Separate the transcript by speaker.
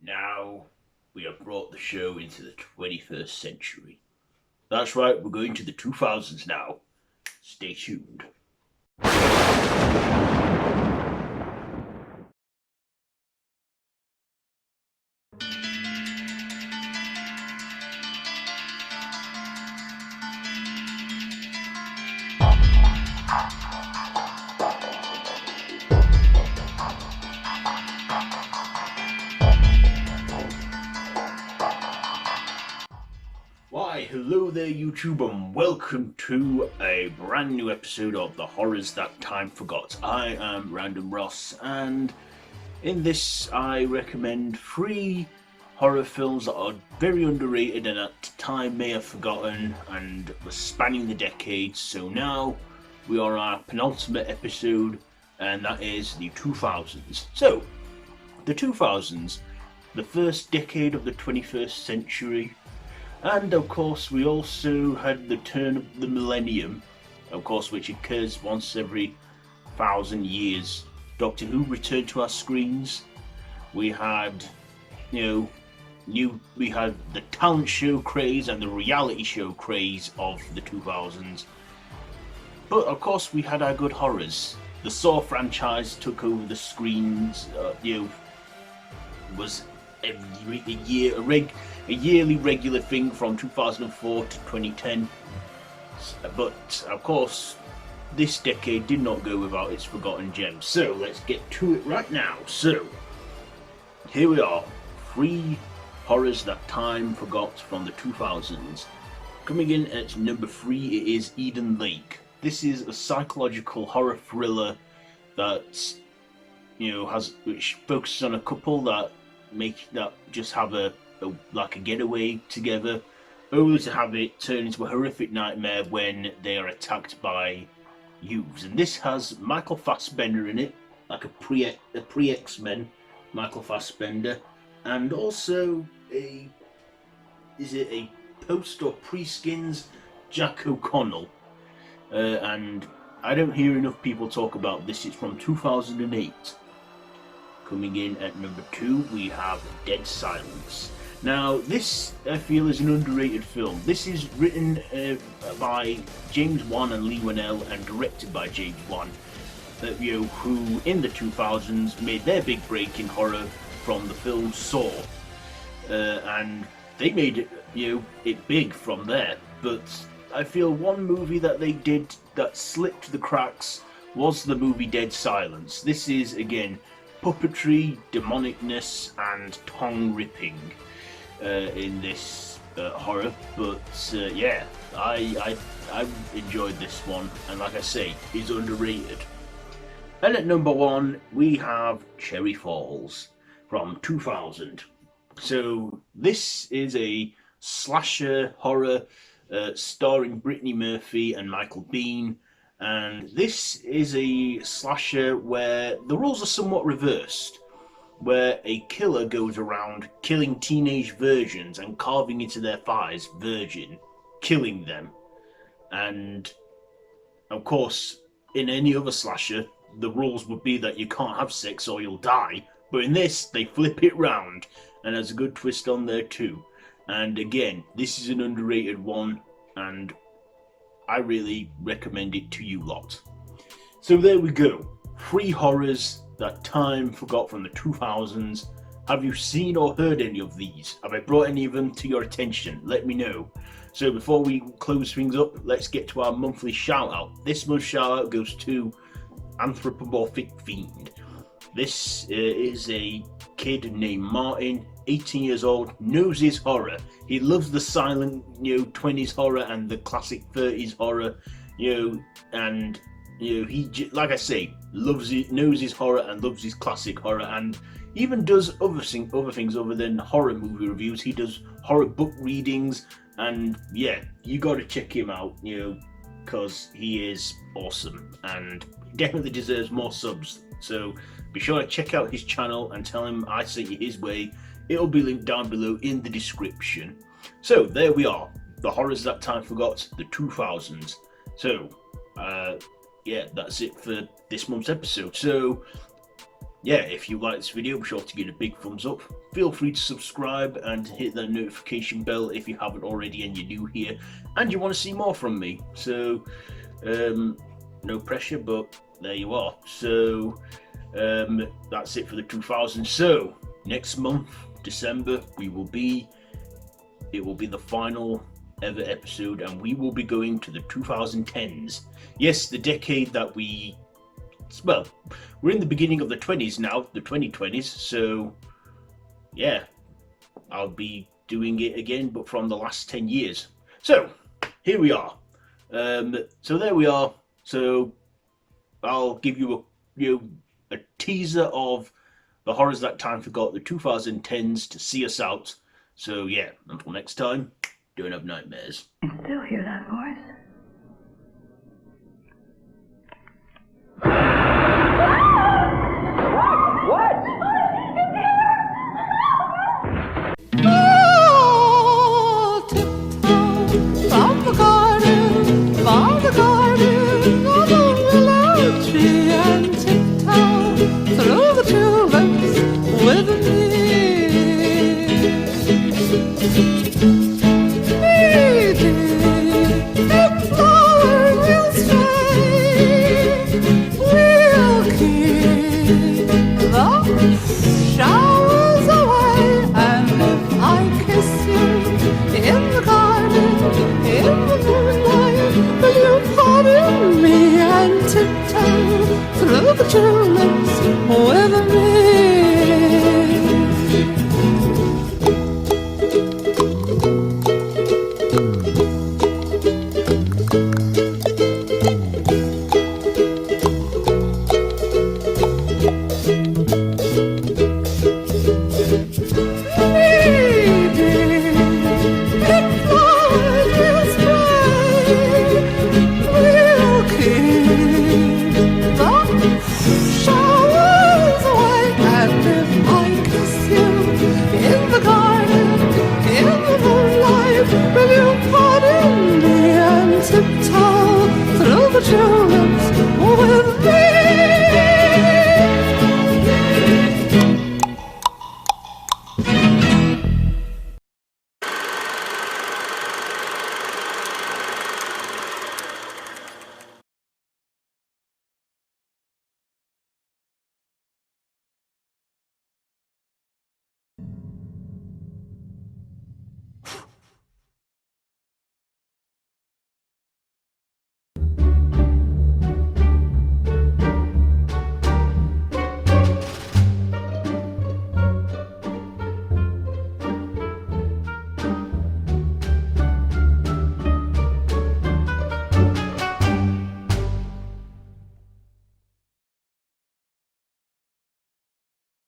Speaker 1: Now we have brought the show into the 21st century. That's right, we're going to the 2000s now. Stay tuned. Why, hello there YouTube and welcome to a brand new episode of The Horrors That Time Forgot. I am Random Ross, and in this I recommend 3 horror films that are very underrated and at time may have forgotten and were spanning the decades. So now we are our penultimate episode, and that is the 2000s. So, the 2000s, the first decade of the 21st century. And of course, we also had the turn of the millennium, of course, which occurs once every 1,000 years. Doctor Who returned to our screens. We had, we had the talent show craze and the reality show craze of the 2000s. But of course, we had our good horrors. The Saw franchise took over the screens. Was every year a yearly regular thing from 2004 to 2010. But of course, this decade did not go without its forgotten gems. So let's get to it right now. So here we are, 3 horrors that time forgot from the 2000s. Coming in at number 3, it is Eden Lake. This is a psychological horror thriller that which focuses on a couple that just have a getaway together, only to have it turn into a horrific nightmare when they are attacked by youths. And this has Michael Fassbender in it, like a pre-X-Men Michael Fassbender, and also a post or pre-Skins Jack O'Connell. And I don't hear enough people talk about this. It's from 2008. Coming in at number 2, we have Dead Silence. Now, this, I feel, is an underrated film. This is written by James Wan and Lee Whannell and directed by James Wan, who in the 2000s made their big break in horror from the film Saw. And they made it big from there. But I feel one movie that they did that slipped the cracks was the movie Dead Silence. This is, again, puppetry, demonicness, and tongue ripping in this horror. But yeah, I enjoyed this one, and like I say, is underrated. And at number 1, we have Cherry Falls from 2000. So this is a slasher horror starring Brittany Murphy and Michael Biehn. And this is a slasher where the rules are somewhat reversed, where a killer goes around killing teenage virgins and carving into their thighs virgin, killing them. And of course, in any other slasher, the rules would be that you can't have sex or you'll die. But in this, they flip it round, and there's a good twist on there too. And again, this is an underrated one, and I really recommend it to you lot. So there we go. 3 horrors that time forgot from the 2000s. Have you seen or heard any of these? Have I brought any of them to your attention? Let me know. So before we close things up, let's get to our monthly shout out. This month's shout out goes to Anthropomorphic Fiend. This is a kid named Martin, 18 years old, knows his horror. He loves the silent, 20s horror and the classic 30s horror, and he, like I say, loves it, knows his horror and loves his classic horror, and even does other things other than horror movie reviews. He does horror book readings, and yeah, you got to check him out, because he is awesome and definitely deserves more subs. So be sure to check out his channel and tell him I sent you his way. It'll be linked down below in the description. So there we are, the horrors that time forgot, the 2000s. So yeah, that's it for this month's episode. So yeah, if you like this video, be sure to give it a big thumbs up. Feel free to subscribe and hit that notification bell if you haven't already and you're new here and you want to see more from me. So, no pressure, but there you are. So, that's it for the 2000s. So, next month, December, it will be the final ever episode, and we will be going to the 2010s. Yes, the decade that well, we're in the beginning of the 20s now, the 2020s, so yeah, I'll be doing it again, but from the last 10 years. So, here we are. So there we are. So, I'll give you a teaser of the horrors that time forgot, the 2010s, to see us out. So yeah, until next time, don't have nightmares.
Speaker 2: I can still hear that voice.